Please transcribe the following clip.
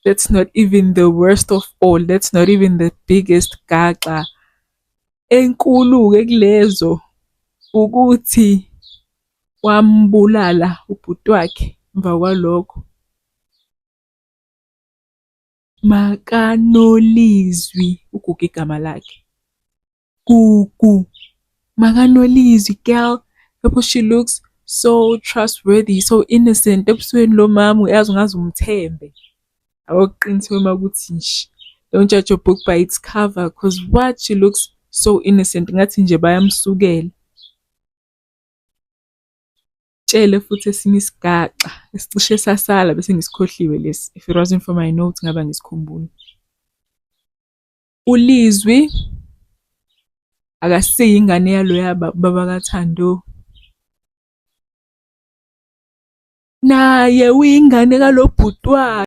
That's not even the worst of all. That's not even the biggest gaxa. Enkulu-ke kulezo ukuthi wambulala ubhuti wakhe emva kwalokho. Makanolizwi, ugugu igama lakhe. Gugu. Makanolizwi, girl. Because she looks so trustworthy, so innocent. Ebusweni lo mama uyazi ungaze umthembe. Awuqiniswe uma ukuthi nje. Don't judge a book by its cover, because what, she looks so innocent. Ngathi nje bayamsukela. Tshele futhi esinye isigaxa esicishe sasala bese ngisikhohliwe lesi. If it wasn't for my notes ngaba ngisikhumbula. uLizwi akasiyi ingane yaloya baba kaThando. Naye uyingane kalobhuti wakhe.